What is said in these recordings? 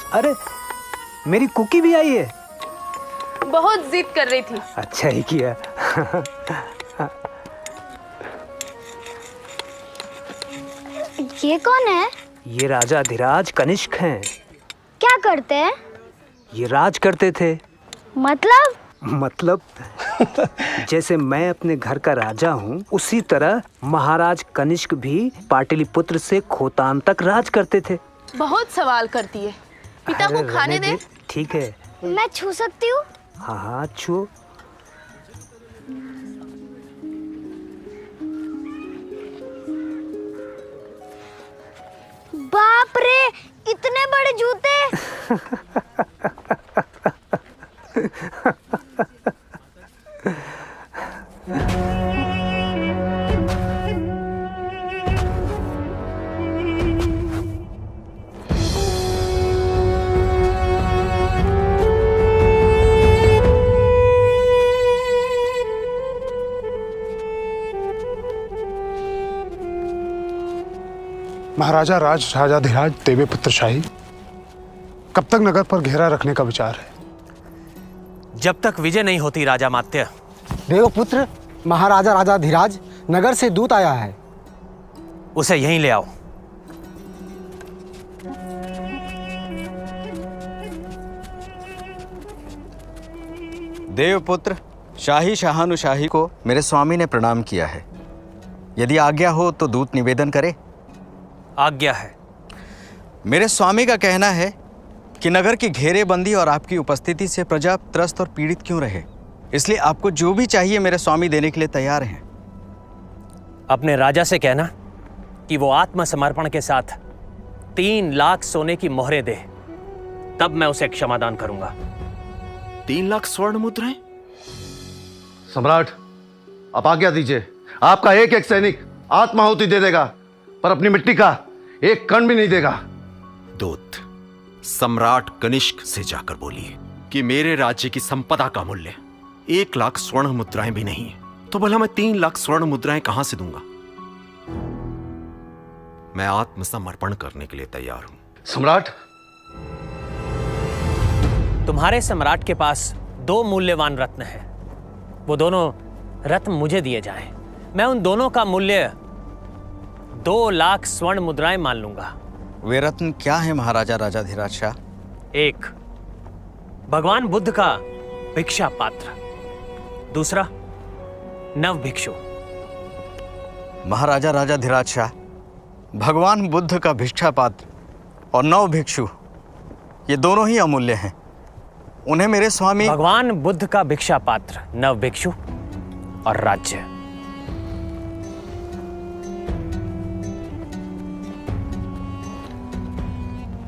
अरे मेरी कुकी भी आई है। बहुत जिद कर रही थी। अच्छा ही किया। ये कौन है? ये राजा धीराज कनिष्क हैं। क्या करते हैं? ये राज करते थे। मतलब जैसे मैं अपने घर का राजा हूँ, उसी तरह महाराज कनिष्क भी पाटलिपुत्र से खोतान तक राज करते थे। बहुत सवाल करती है। पिता को खाने दे। ठीक है। मैं छू सकती हूँ? हाँ हाँ छू। बाप रे, इतने बड़े जूते। महाराजा राजाधिराज देवे पुत्र शाही, कब तक नगर पर घेरा रखने का विचार है? जब तक विजय नहीं होती राजा मात्य। देवपुत्र महाराजा राजाधिराज, नगर से दूत आया है। उसे यहीं ले आओ। देवपुत्र शाही शाहानुशाही को मेरे स्वामी ने प्रणाम किया है। यदि आज्ञा हो तो दूत निवेदन करे। आज्ञा है। मेरे स्वामी का कहना है कि नगर की घेरेबंदी और आपकी उपस्थिति से प्रजा त्रस्त और पीड़ित क्यों रहे, इसलिए आपको जो भी चाहिए मेरे स्वामी देने के लिए तैयार हैं। अपने राजा से कहना कि वो आत्मसमर्पण के साथ 3 लाख सोने की मोहरें दे, तब मैं उसे क्षमादान करूंगा। 3 लाख स्वर्ण मुद्राएं? सम्राट, आप आज्ञा दीजिए। आपका एक एक सैनिक आत्माहुति दे देगा, पर अपनी मिट्टी का एक कण भी नहीं देगा। दूत सम्राट कनिष्क से जाकर बोलिए कि मेरे राज्य की संपदा का मूल्य 1 लाख स्वर्ण मुद्राएं भी नहीं है, तो भला मैं 3 लाख स्वर्ण मुद्राएं कहां से दूंगा? मैं आत्मसमर्पण करने के लिए तैयार हूं। सम्राट, तुम्हारे सम्राट के पास 2 मूल्यवान रत्न हैं। वो दोनों रत्न मुझे दिए जाएं। मैं उन दोनों का मूल्य 2 लाख स्वर्ण मुद्राएं मान लूंगा। वे रत्न क्या है महाराजा राजाधिराज शाह? 1, भगवान बुद्ध का भिक्षा पात्र, दूसरा नव भिक्षु। महाराजा राजाधिराज शाह, भगवान बुद्ध का भिक्षा पात्र और नव भिक्षु ये दोनों ही अमूल्य हैं। उन्हें मेरे स्वामी भगवान बुद्ध का भिक्षा पात्र, नव भिक्षु और राज्य।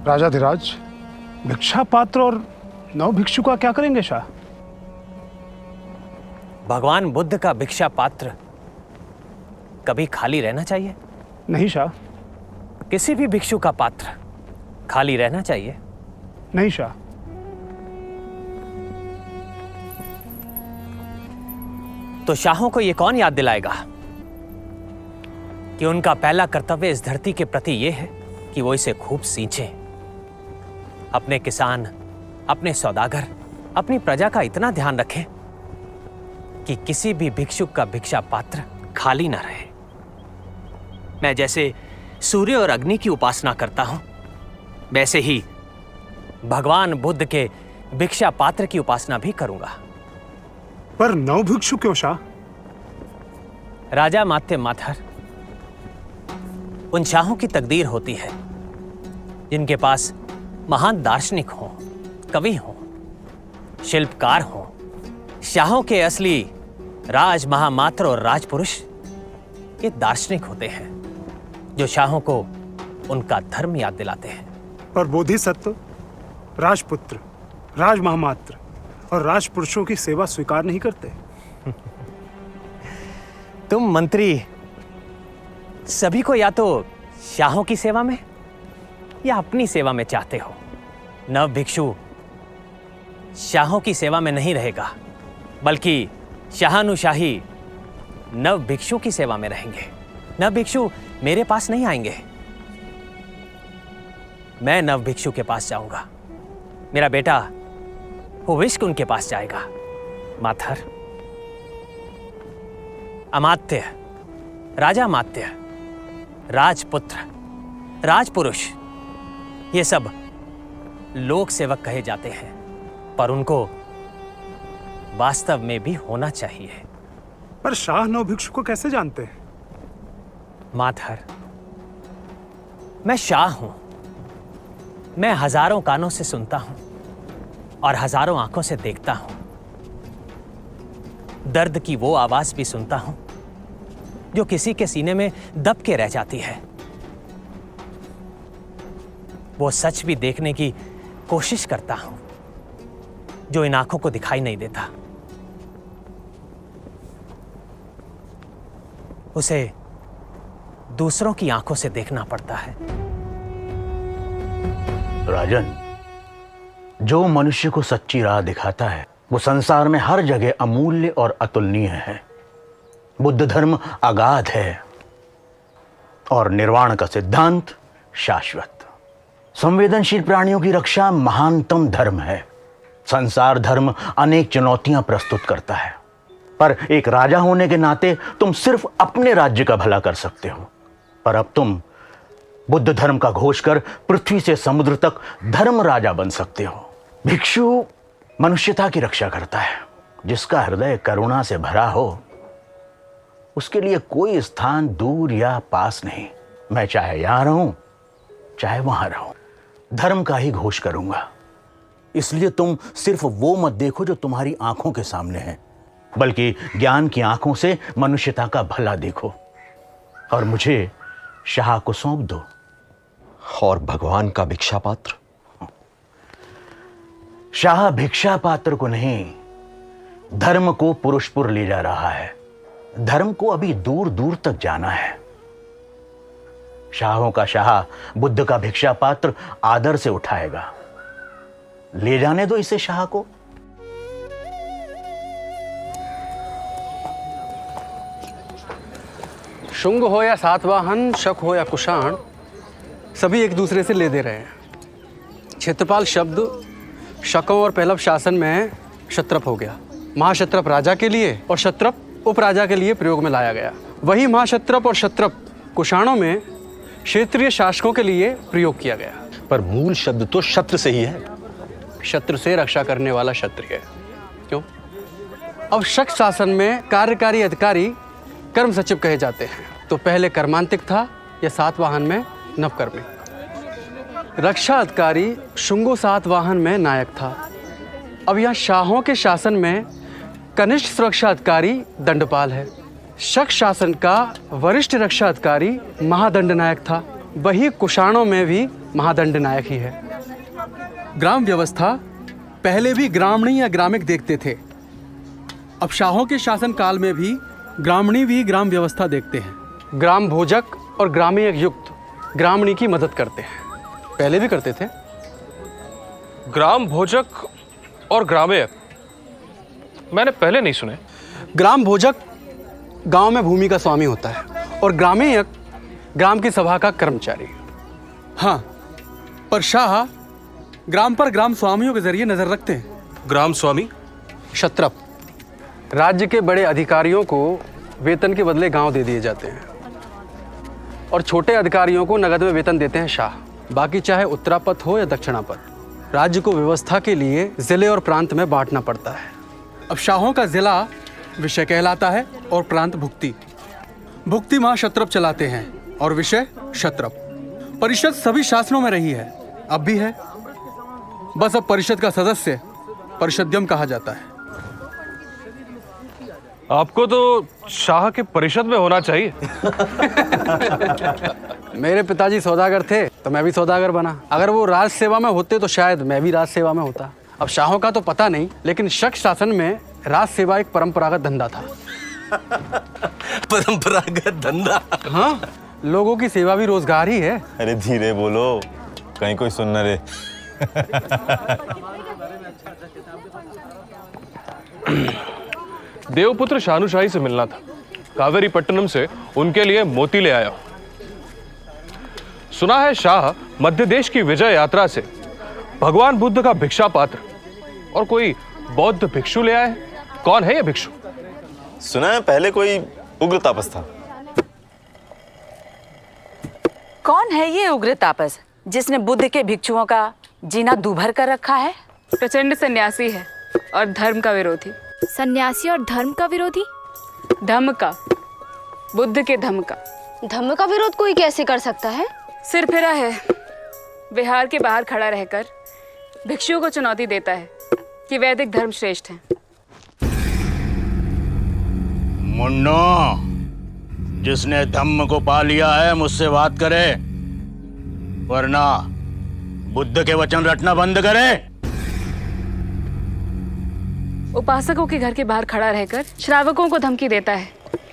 राजाधिराज, भिक्षा पात्र और नव भिक्षु का क्या करेंगे शाह? भगवान बुद्ध का भिक्षा पात्र कभी खाली रहना चाहिए? नहीं शाह। किसी भी भिक्षु का पात्र खाली रहना चाहिए? नहीं शाह। तो शाहों को यह कौन याद दिलाएगा कि उनका पहला कर्तव्य इस धरती के प्रति यह है कि वो इसे खूब सींचें। अपने किसान, अपने सौदागर, अपनी प्रजा का इतना ध्यान रखें कि किसी भी भिक्षुक का भिक्षा पात्र खाली ना रहे। मैं जैसे सूर्य और अग्नि की उपासना करता हूं, वैसे ही भगवान बुद्ध के भिक्षा पात्र की उपासना भी करूंगा। पर नव भिक्षु क्यों शाह? राजा मात्य माथर, उन शाहों की तकदीर होती है जिनके पास महान दार्शनिक हों, कवि हों, शिल्पकार हों। शाहों के असली राज महामात्र और राजपुरुष ये दार्शनिक होते हैं जो शाहों को उनका धर्म याद दिलाते हैं। पर बोधिसत्व, राजपुत्र, राज महामात्र और राजपुरुषों की सेवा स्वीकार नहीं करते। तुम मंत्री सभी को या तो शाहों की सेवा में या अपनी सेवा में चाहते हो। नव भिक्षु शाहों की सेवा में नहीं रहेगा, बल्कि शाहानुशाही नव भिक्षु की सेवा में रहेंगे। नव भिक्षु मेरे पास नहीं आएंगे, मैं नव भिक्षु के पास जाऊंगा। मेरा बेटा हुविष्क उनके पास जाएगा। माथर, अमात्य, राजा मात्य, राजपुत्र, राजपुरुष, ये सब लोक सेवक कहे जाते हैं, पर उनको वास्तव में भी होना चाहिए। पर शाह नव भिक्षु को कैसे जानते हैं? माधर, मैं शाह हूं। मैं हजारों कानों से सुनता हूं और हजारों आंखों से देखता हूं। दर्द की वो आवाज भी सुनता हूं जो किसी के सीने में दब के रह जाती है। वो सच भी देखने की कोशिश करता हूं जो इन आंखों को दिखाई नहीं देता। उसे दूसरों की आंखों से देखना पड़ता है। राजन, जो मनुष्य को सच्ची राह दिखाता है वो संसार में हर जगह अमूल्य और अतुलनीय है। बुद्ध धर्म अगाध है और निर्वाण का सिद्धांत शाश्वत। संवेदनशील प्राणियों की रक्षा महानतम धर्म है। संसार धर्म अनेक चुनौतियां प्रस्तुत करता है, पर एक राजा होने के नाते तुम सिर्फ अपने राज्य का भला कर सकते हो। पर अब तुम बुद्ध धर्म का घोष कर पृथ्वी से समुद्र तक धर्म राजा बन सकते हो। भिक्षु मनुष्यता की रक्षा करता है। जिसका हृदय करुणा से भरा हो उसके लिए कोई स्थान दूर या पास नहीं। मैं चाहे यहां रहूं चाहे वहां रहूं, धर्म का ही घोष करूंगा। इसलिए तुम सिर्फ वो मत देखो जो तुम्हारी आंखों के सामने है, बल्कि ज्ञान की आंखों से मनुष्यता का भला देखो और मुझे शाह को सौंप दो। और भगवान का भिक्षा पात्र? शाह भिक्षा पात्र को नहीं, धर्म को पुरुषपुर ले जा रहा है। धर्म को अभी दूर दूर तक जाना है। शाहों का शाह बुद्ध का भिक्षा पात्र आदर से उठाएगा। ले जाने दो इसे शाह को। शुंग हो या सातवाहन, शक हो या कुषाण, सभी एक दूसरे से ले दे रहे हैं। क्षेत्रपाल शब्द शकों और पहलव शासन में क्षत्रप हो गया। महाक्षत्रप राजा के लिए और क्षत्रप उपराजा के लिए प्रयोग में लाया गया। वही महाक्षत्रप और क्षत्रप कुषाणों में क्षेत्रीय शासकों के लिए प्रयोग किया गया। पर मूल शब्द तो शत्रु से ही है। शत्रु से रक्षा करने वाला क्षत्रिय। क्यों? अब शक शासन में कार्यकारी अधिकारी कर्म सचिव कहे जाते हैं। तो पहले कर्मांतिक था या सातवाहन में नवकर्मी। रक्षा अधिकारी शुंगो सातवाहन में नायक था। अब यहाँ शाहों के शासन में कनिष्ठ सुरक्षा अधिकारी दंडपाल है। शक शासन का वरिष्ठ रक्षा अधिकारी महादंड नायक था। वही कुषाणों में भी महादंड नायक ही है। ग्राम व्यवस्था पहले भी ग्रामणी या ग्रामिक देखते थे। अब शाहों के शासन काल में भी ग्रामणी भी ग्राम व्यवस्था देखते हैं। ग्राम भोजक और ग्रामीण युक्त ग्रामणी की मदद करते हैं। पहले भी करते थे। ग्राम भोजक और ग्राम्यक मैंने पहले नहीं सुने। ग्राम भोजक गांव में भूमि का स्वामी होता है और ग्रामीण ग्राम की सभा का कर्मचारी। हाँ, पर शाह ग्राम पर ग्राम स्वामियों के जरिए नजर रखते हैं। ग्राम स्वामी क्षत्रप राज्य के बड़े अधिकारियों को वेतन के बदले गांव दे दिए जाते हैं और छोटे अधिकारियों को नगद में वेतन देते हैं शाह। बाकी चाहे उत्तरापथ हो या दक्षिणापथ, राज्य को व्यवस्था के लिए जिले और प्रांत में बांटना पड़ता है। अब शाहों का जिला विषय कहलाता है और प्रांत भुक्ति। भुक्ति मां क्षत्रप चलाते हैं और विषय क्षत्रप। परिषद सभी शासनों में रही है, अब भी है। बस अब परिषद का सदस्य परिषद्यम कहा जाता है। आपको तो शाह के परिषद में होना चाहिए। मेरे पिताजी सौदागर थे तो मैं भी सौदागर बना। अगर वो राज सेवा में होते तो शायद मैं भी राज सेवा में होता। अब शाहों का तो पता नहीं, लेकिन शक शासन में राज सेवा एक परंपरागत धंधा था। परंपरागत धंधा? हाँ, लोगों की सेवा भी रोजगार ही है। अरे धीरे बोलो, कहीं कोई सुन न रे। देवपुत्र शानुशाही से मिलना था। कावेरी पट्टनम से उनके लिए मोती ले आया। सुना है शाह मध्य देश की विजय यात्रा से भगवान बुद्ध का भिक्षा पात्र और कोई बौद्ध भिक्षु ले आए। कौन है ये भिक्षु? सुना है पहले कोई उग्र तापस था। कौन है ये उग्र तापस जिसने बुद्ध के भिक्षुओं का जीना दूभर कर रखा है? प्रचंड सन्यासी है और धर्म का विरोधी। सन्यासी और धर्म का विरोधी? धम्म का, बुद्ध के धम्म का। धर्म का विरोध कोई कैसे कर सकता है? सिर फिरा है। बिहार के बाहर खड़ा रहकर भिक्षुओं को चुनौती देता है कि वैदिक धर्म श्रेष्ठ है। मुन्नो, जिसने धम्म को पा लिया है मुझसे बात करे, वरना बुद्ध के वचन रटना बंद करे। उपासकों के घर के बाहर खड़ा रहकर श्रावकों को धमकी देता है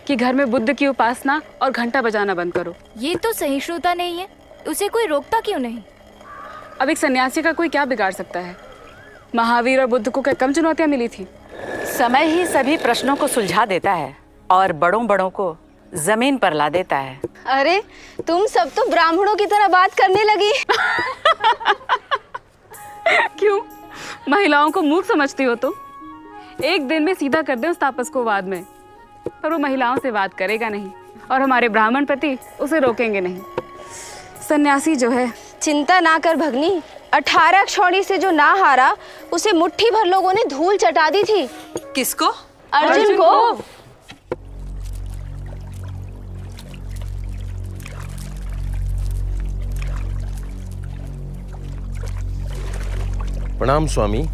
कि घर में बुद्ध की उपासना और घंटा बजाना बंद करो। ये तो सहिष्णुता नहीं है, उसे कोई रोकता क्यों नहीं? अब एक सन्यासी का कोई क्या बिगाड़ सकता है? महावीर और बुद्ध को क्या कम चुनौतियां मिली थी? समय ही सभी प्रश्नों को सुलझा देता है और बड़ों बड़ों को जमीन पर ला देता है। अरे तुम सब तो ब्राह्मणों की तरह बात करने लगी। क्यों? महिलाओं को मूर्ख समझती हो तुम? एक दिन में सीधा कर दे उस तापस को वाद में, पर वो महिलाओं से बात करेगा नहीं और हमारे ब्राह्मण पति उसे रोकेंगे नहीं। सन्यासी जो है। चिंता ना कर भगनी, 18 क्षौणी से जो ना हारा उसे मुट्ठी भर लोगों ने धूल चटा दी थी। किसको? अर्जुन को। प्रणाम स्वामी।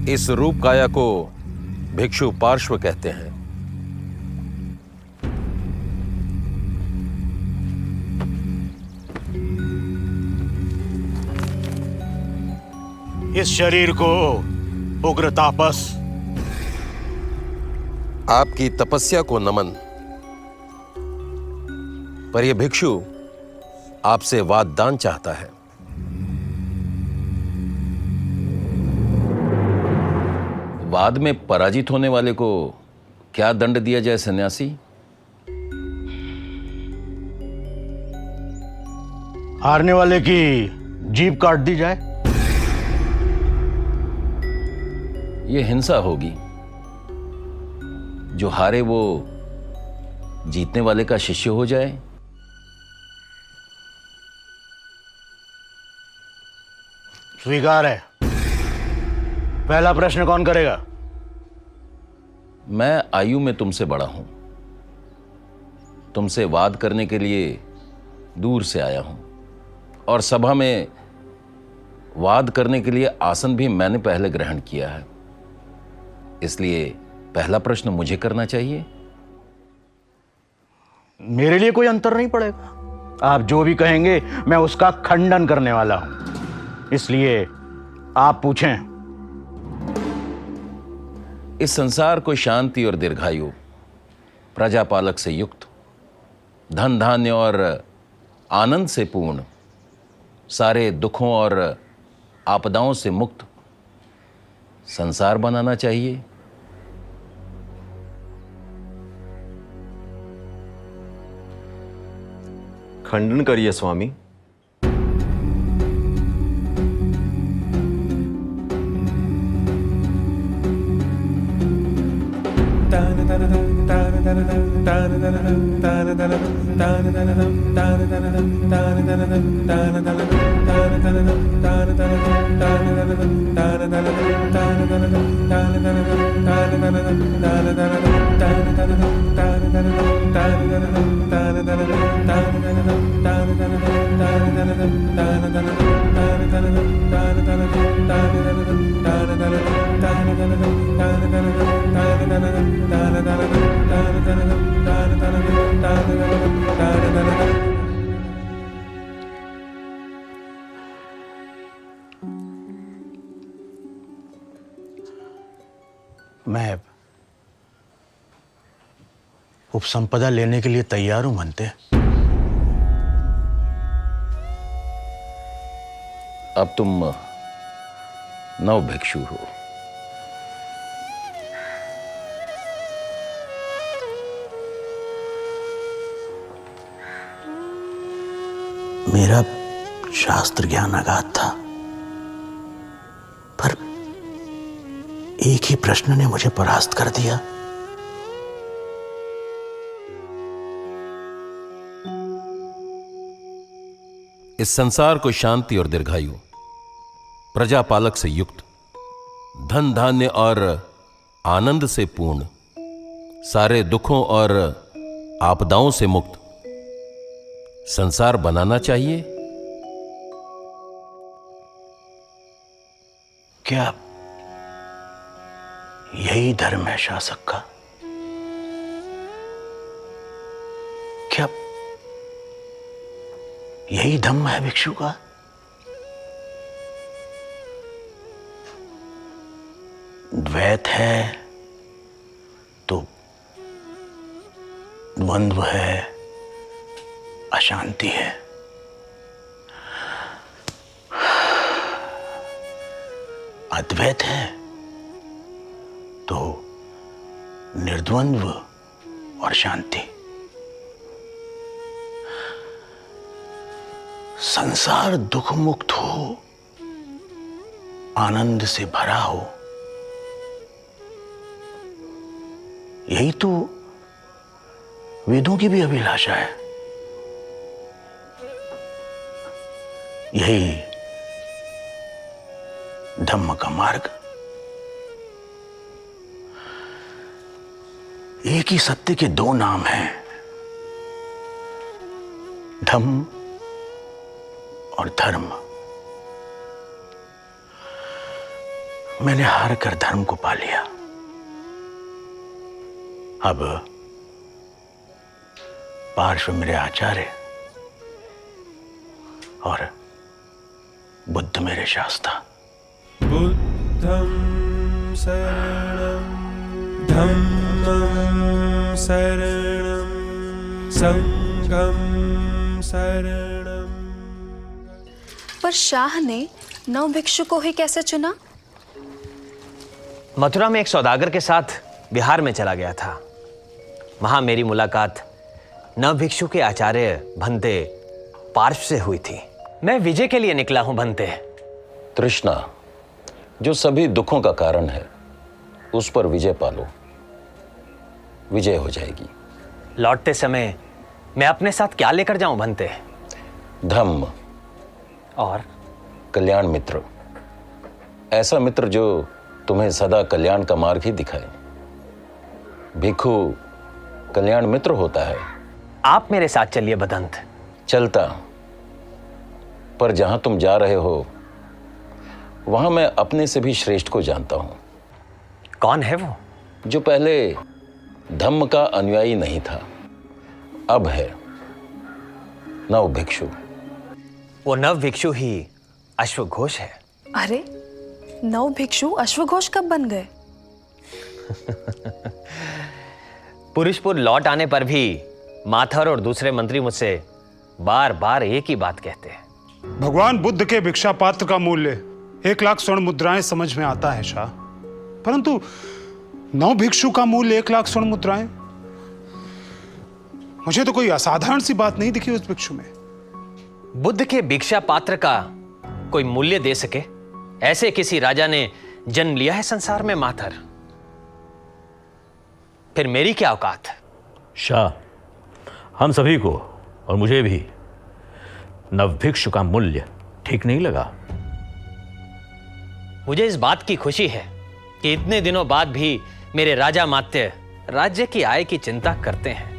इस रूप काया को भिक्षु पार्श्व कहते हैं। इस शरीर को उग्र तापस। आपकी तपस्या को नमन। पर यह भिक्षु आपसे वाददान चाहता है। वाद में पराजित होने वाले को क्या दंड दिया जाए सन्यासी? हारने वाले की जीभ काट दी जाए। यह हिंसा होगी। जो हारे वो जीतने वाले का शिष्य हो जाए। स्वीकार है। पहला प्रश्न कौन करेगा? मैं आयु में तुमसे बड़ा हूं, तुमसे वाद करने के लिए दूर से आया हूं, और सभा में वाद करने के लिए आसन भी मैंने पहले ग्रहण किया है, इसलिए पहला प्रश्न मुझे करना चाहिए। मेरे लिए कोई अंतर नहीं पड़ेगा। आप जो भी कहेंगे मैं उसका खंडन करने वाला हूं, इसलिए आप पूछें। इस संसार को शांति और दीर्घायु, प्रजापालक से युक्त, धन धान्य और आनंद से पूर्ण, सारे दुखों और आपदाओं से मुक्त संसार बनाना चाहिए। खंडन करिए स्वामी। मैं उपसंपदा लेने के लिए तैयार हूं बनते। अब तुम नव भिक्षु हो। मेरा शास्त्र ज्ञान अगाध था, पर एक ही प्रश्न ने मुझे परास्त कर दिया। इस संसार को शांति और दीर्घायु, प्रजापालक से युक्त, धन धान्य और आनंद से पूर्ण, सारे दुखों और आपदाओं से मुक्त संसार बनाना चाहिए। क्या यही धर्म है शासक का? क्या यही धम्म है भिक्षु का? द्वैत है तो द्वंद्व है, अशांति है। अद्वैत है तो निर्द्वंद्व और शांति। संसार दुख मुक्त हो, आनंद से भरा हो, यही तो वेदों की भी अभिलाषा है। यही धम्म का मार्ग। एक ही सत्य के दो नाम हैं, धम्म और धर्म। मैंने हार कर धर्म को पा लिया। अब पार्श्व मेरे आचार्य और बुद्ध मेरे शास्ता। बुद्धं शरणं धम्मं शरणं संघं शरणं। पर शाह ने नव भिक्षु को ही कैसे चुना? मथुरा में एक सौदागर के साथ बिहार में चला गया था। वहां मेरी मुलाकात नव भिक्षु के आचार्य भंते पार्श्व से हुई थी। मैं विजय के लिए निकला हूं भंते। तृष्णा जो सभी दुखों का कारण है, उस पर विजय पालो, विजय हो जाएगी। लौटते समय मैं अपने साथ क्या लेकर जाऊं भंते? धम्म और कल्याण मित्र। ऐसा मित्र जो तुम्हें सदा कल्याण का मार्ग ही दिखाए। भिक्षु कल्याण मित्र होता है। आप मेरे साथ चलिए बदंत। चलता, पर जहां तुम जा रहे हो वहां मैं अपने से भी श्रेष्ठ को जानता हूं। कौन है वो? जो पहले धम्म का अनुयायी नहीं था, अब है नव भिक्षु। वो नव भिक्षु ही अश्वघोष है। अरे, नव भिक्षु अश्वघोष कब बन गए? पुरुषपुर लौट आने पर भी माथर और दूसरे मंत्री मुझसे बार बार एक ही बात कहते हैं। भगवान बुद्ध के भिक्षा पात्र का मूल्य 1 लाख स्वर्ण मुद्राएं समझ में आता है शाह, परंतु नव भिक्षु का मूल्य 1 लाख स्वर्ण मुद्राएं, मुझे तो कोई असाधारण सी बात नहीं दिखी उस भिक्षु में। बुद्ध के भिक्षा पात्र का कोई मूल्य दे सके ऐसे किसी राजा ने जन्म लिया है संसार में माथर? फिर मेरी क्या औकात? शाह, हम सभी को और मुझे भी नवभिक्षु का मूल्य ठीक नहीं लगा। मुझे इस बात की खुशी है कि इतने दिनों बाद भी मेरे राजा मात्य राज्य की आय की चिंता करते हैं।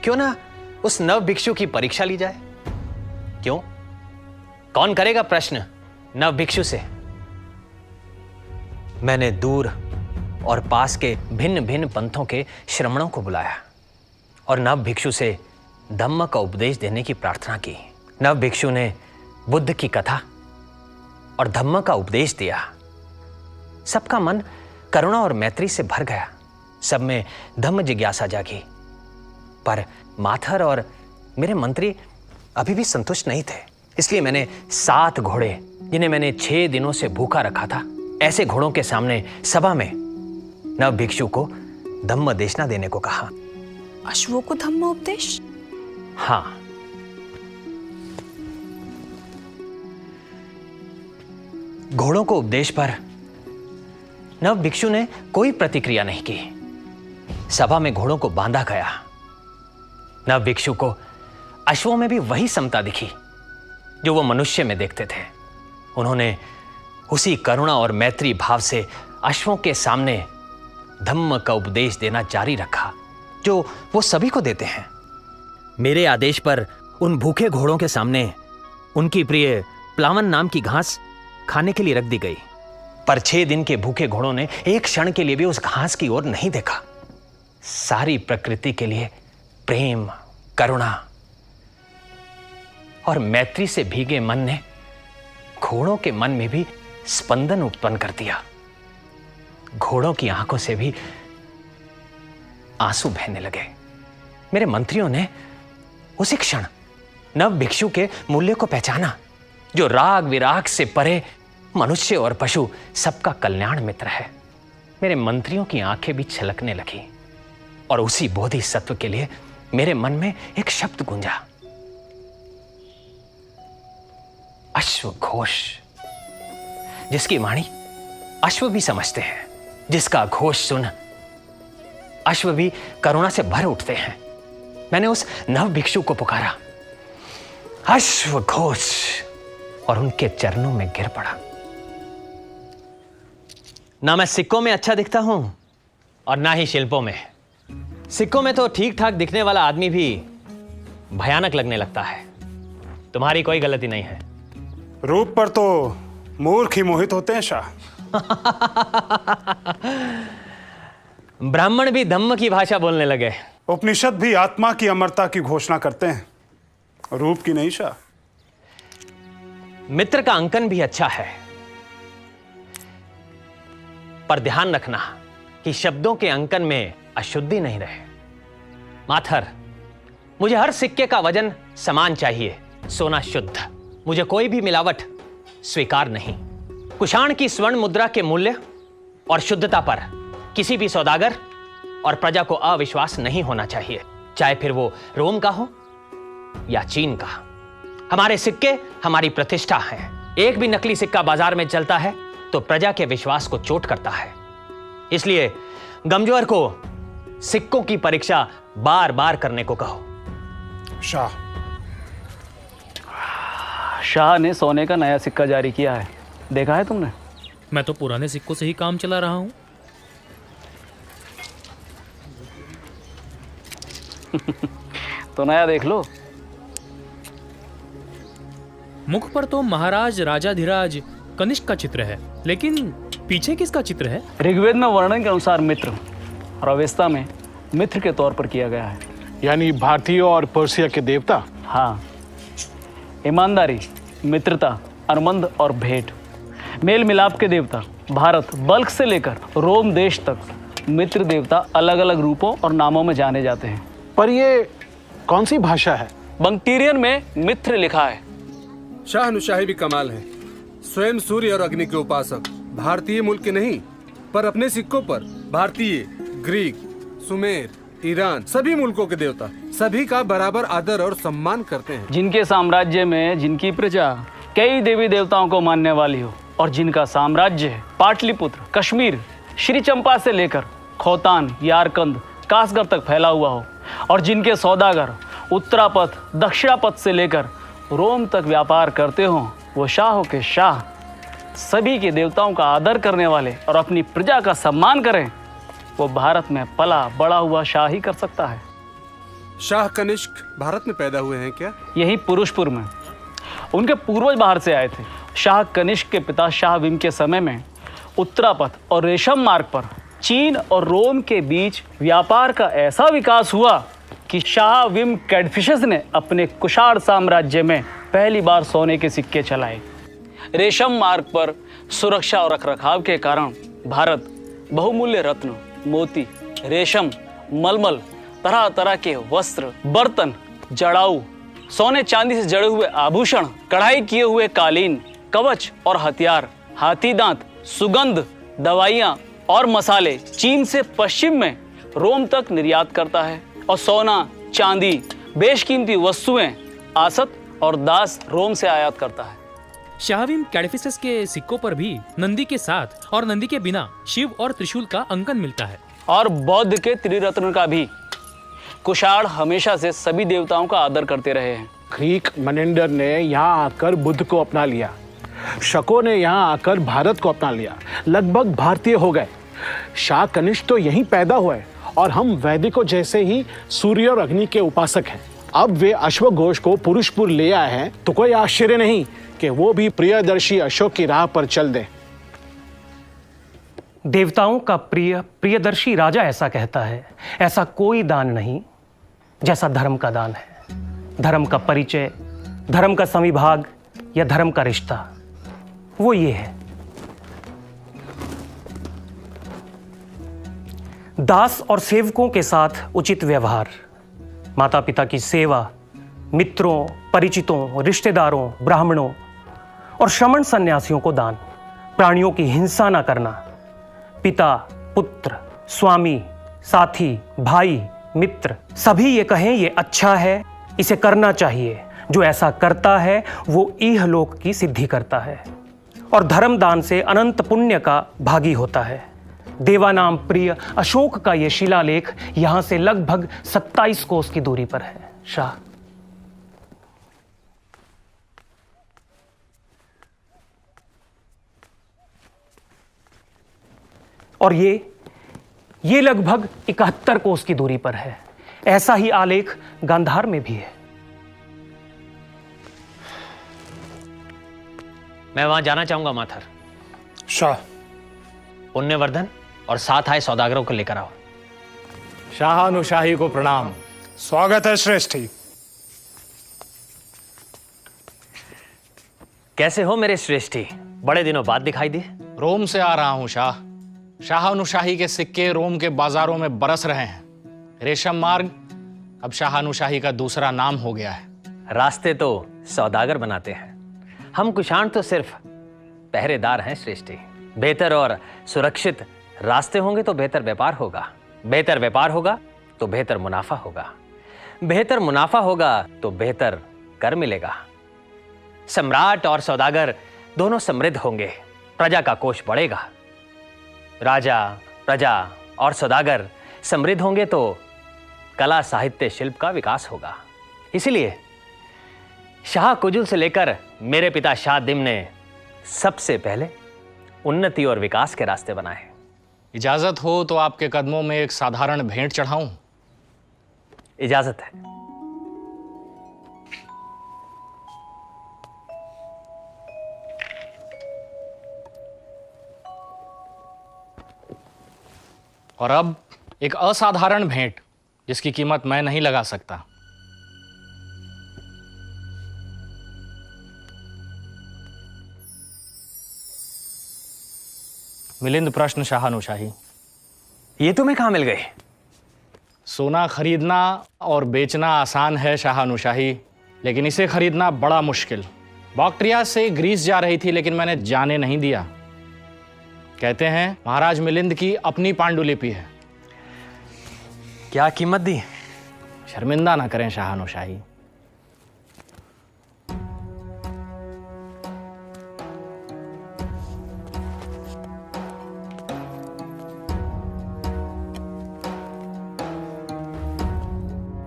क्यों ना उस नव भिक्षु की परीक्षा ली जाए? क्यों? कौन करेगा प्रश्न नव भिक्षु से? मैंने दूर और पास के भिन्न भिन्न पंथों के श्रमणों को बुलाया और नव भिक्षु से धम्म का उपदेश देने की प्रार्थना की। नव भिक्षु ने बुद्ध की कथा और धम्म का उपदेश दिया। सबका मन करुणा और मैत्री से भर गया। सब में धम्म जिज्ञासा जागी। पर माथर और मेरे मंत्री अभी भी संतुष्ट नहीं थे। इसलिए मैंने 7 घोड़े, जिन्हें मैंने 6 दिनों से भूखा रखा था, ऐसे घोड़ों के सामने सभा में नव भिक्षु को धम्म देशना देने को कहा। अश्वों को धम्म उपदेश? हाँ। घोड़ों को उपदेश पर नव भिक्षु ने कोई प्रतिक्रिया नहीं की। सभा में घोड़ों को बांधा गया। नव भिक्षु को अश्वों में भी वही समता दिखी जो वो मनुष्य में देखते थे। उन्होंने उसी करुणा और मैत्री भाव से अश्वों के सामने धम्म का उपदेश देना जारी रखा जो वो सभी को देते हैं। मेरे आदेश पर उन भूखे घोड़ों के सामने उनकी प्रिय प्लावन नाम की घास खाने के लिए रख दी गई। पर 6 दिन के भूखे घोड़ों ने एक क्षण के लिए भी उस घास की ओर नहीं देखा। सारी प्रकृति के लिए प्रेम, करुणा और मैत्री से भीगे मन ने घोड़ों के मन में भी स्पंदन उत्पन्न कर दिया। घोड़ों की आंखों से भी आंसू बहने लगे। मेरे मंत्रियों ने उसी क्षण नव भिक्षु के मूल्य को पहचाना, जो राग विराग से परे मनुष्य और पशु सबका कल्याण मित्र है। मेरे मंत्रियों की आंखें भी छलकने लगी और उसी बोधि सत्व के लिए मेरे मन में एक शब्द गूंजा, अश्वघोष। जिसकी वाणी अश्व भी समझते हैं, जिसका घोष सुन अश्व भी करुणा से भर उठते हैं। मैंने उस नव भिक्षु को पुकारा, अश्वघोष, और उनके चरणों में गिर पड़ा। ना मैं सिक्कों में अच्छा दिखता हूं और ना ही शिल्पों में। सिक्कों में तो ठीक ठाक दिखने वाला आदमी भी भयानक लगने लगता है। तुम्हारी कोई गलती नहीं है। रूप पर तो मूर्ख ही मोहित होते हैं शाह। ब्राह्मण भी धम्म की भाषा बोलने लगे। उपनिषद भी आत्मा की अमरता की घोषणा करते हैं, रूप की नहीं शाह। मित्र का अंकन भी अच्छा है, पर ध्यान रखना कि शब्दों के अंकन में अशुद्धि नहीं रहे। माथर, मुझे हर सिक्के का वजन समान चाहिए, सोना शुद्ध। मुझे कोई भी मिलावट स्वीकार नहीं। कुषाण की स्वर्ण मुद्रा के मूल्य और शुद्धता पर किसी भी सौदागर और प्रजा को अविश्वास नहीं होना चाहिए, चाहे फिर वो रोम का हो या चीन का। हमारे सिक्के हमारी प्रतिष्ठा है। एक भी नकली सिक्का बाजार में चलता है तो प्रजा के विश्वास को चोट करता है। इसलिए गमजोर को सिक्कों की परीक्षा बार बार करने को कहो। शाह ने सोने का नया सिक्का जारी किया है, देखा है तुमने? मैं तो पुराने सिक्कों से ही काम चला रहा हूँ। तो नया देख लो। मुख पर तो महाराज राजाधिराज कनिष्क का चित्र है, लेकिन पीछे किसका चित्र है? ऋग्वेद में वर्णन के अनुसार मित्र और अवेस्ता में मित्र के तौर पर किया गया है। यानी भारतीय और पर्सिया के देवता। हाँ, ईमानदारी, मित्रता, अनुबंध और भेंट, मेल मिलाप के देवता। भारत बल्ख से लेकर रोम देश तक मित्र देवता अलग अलग रूपों और नामों में जाने जाते हैं। पर ये कौन सी भाषा है? बंगटीरियन में मित्र लिखा है। शाहनुशाही भी कमाल है। स्वयं सूर्य और अग्नि के उपासक, भारतीय मूल के नहीं, पर अपने सिक्कों पर भारतीय, ग्रीक, सुमेर, ईरान सभी मुल्कों के देवता सभी का बराबर आदर और सम्मान करते हैं। जिनके साम्राज्य में जिनकी प्रजा कई देवी देवताओं को मानने वाली हो और जिनका साम्राज्य है पाटलिपुत्र, कश्मीर, श्री चंपा से लेकर खोतान, यारकंद, कासगढ़ तक फैला हुआ हो और जिनके सौदागर उत्तरापथ, दक्षिणापथ से लेकर रोम तक व्यापार करते हों, वो शाहों के शाह सभी के देवताओं का आदर करने वाले और अपनी प्रजा का सम्मान करें, वो भारत में पला बड़ा हुआ शाह ही कर सकता है। शाह कनिष्क भारत में पैदा हुए हैं क्या? यही पुरुषपुर में। उनके पूर्वज बाहर से आए थे। शाह कनिष्क के पिता शाह विम के समय में उत्तरापथ और रेशम मार्ग पर चीन और रोम के बीच व्यापार का ऐसा विकास हुआ कि शाह विम कैडफिशस ने अपने कुषाण साम्राज्य में पहली बार सोने के सिक्के चलाए। रेशम मार्ग पर सुरक्षा और रखरखाव के कारण भारत बहुमूल्य रत्न, मोती, रेशम, मलमल, तरह तरह के वस्त्र, बर्तन, जड़ाऊ, सोने चांदी से जड़े हुए आभूषण, कढ़ाई किए हुए कालीन, कवच और हथियार, हाथी दांत, सुगंध, दवाइयाँ और मसाले चीन से पश्चिम में रोम तक निर्यात करता है और सोना, चांदी, बेशकीमती वस्तुएं, आसत और दास रोम से आयात करता है। शाहविम कैडफिसस के सिक्कों पर भी नंदी के साथ और नंदी के बिना शिव और त्रिशूल का अंकन मिलता है। और बौद्ध के त्रिरत्न का भी। कुषाण हमेशा से सभी देवताओं का आदर करते रहे हैं। ग्रीक मनिंदर ने यहाँ आकर बुद्ध को अपना लिया, शकों ने यहाँ आकर भारत को अपना लिया, लगभग भारतीय हो गए। शाह कनिष्क तो यहीं पैदा हुए और हम वैदिकों जैसे ही सूर्य और अग्नि के उपासक हैं। अब वे अश्वघोष को पुरुषपुर ले आए हैं तो कोई आश्चर्य नहीं कि वो भी प्रियदर्शी अशोक की राह पर चल दें। देवताओं का प्रियदर्शी राजा ऐसा कहता है, ऐसा कोई दान नहीं जैसा धर्म का दान है। धर्म का परिचय, धर्म का संविभाग या धर्म का रिश्ता, वो ये है। दास और सेवकों के साथ उचित व्यवहार, माता पिता की सेवा, मित्रों, परिचितों, रिश्तेदारों, ब्राह्मणों और श्रमण सन्यासियों को दान, प्राणियों की हिंसा न करना, पिता, पुत्र, स्वामी, साथी, भाई, मित्र सभी ये कहें ये अच्छा है, इसे करना चाहिए। जो ऐसा करता है वो इहलोक की सिद्धि करता है और धर्म दान से अनंत पुण्य का भागी होता है। देवानाम प्रिय अशोक का ये शिलालेख यहां से लगभग 27 कोस की दूरी पर है। शाह, और ये लगभग 71 कोस की दूरी पर है। ऐसा ही आलेख गांधार में भी है। मैं वहां जाना चाहूंगा माथर। शाह, पुण्यवर्धन और साथ आए सौदागरों को लेकर आओ। शाहानुशाही को प्रणाम। स्वागत है श्रेष्ठी। कैसे हो मेरे श्रेष्ठी? बड़े दिनों बाद दिखाई दिए। रोम से आ रहा हूं शाह। शाहानुशाही के सिक्के रोम के बाजारों में बरस रहे हैं। रेशम मार्ग अब शाहानुशाही का दूसरा नाम हो गया है। रास्ते तो सौदागर बनाते हैं, हम कुषाण तो सिर्फ पहरेदार हैं श्रेष्ठी। बेहतर और सुरक्षित रास्ते होंगे तो बेहतर व्यापार होगा, बेहतर व्यापार होगा तो बेहतर मुनाफा होगा, बेहतर मुनाफा होगा तो बेहतर कर मिलेगा। सम्राट और सौदागर दोनों समृद्ध होंगे, प्रजा का कोष बढ़ेगा। राजा, प्रजा और सौदागर समृद्ध होंगे तो कला, साहित्य, शिल्प का विकास होगा। इसलिए शाह कुजुल से लेकर मेरे पिता शाह दिम ने सबसे पहले उन्नति और विकास के रास्ते बनाए। इजाजत हो तो आपके कदमों में एक साधारण भेंट चढ़ाऊं? इजाजत है। और अब एक असाधारण भेंट जिसकी कीमत मैं नहीं लगा सकता। मिलिंद प्रश्न शाहानुशाही। ये तुम्हें कहाँ मिल गए? सोना खरीदना और बेचना आसान है शाहानुशाही, लेकिन इसे खरीदना बड़ा मुश्किल। बॉक्ट्रिया से ग्रीस जा रही थी लेकिन मैंने जाने नहीं दिया। कहते हैं महाराज मिलिंद की अपनी पांडुलिपि है। क्या कीमत दी? शर्मिंदा ना करें शाहानुशाही।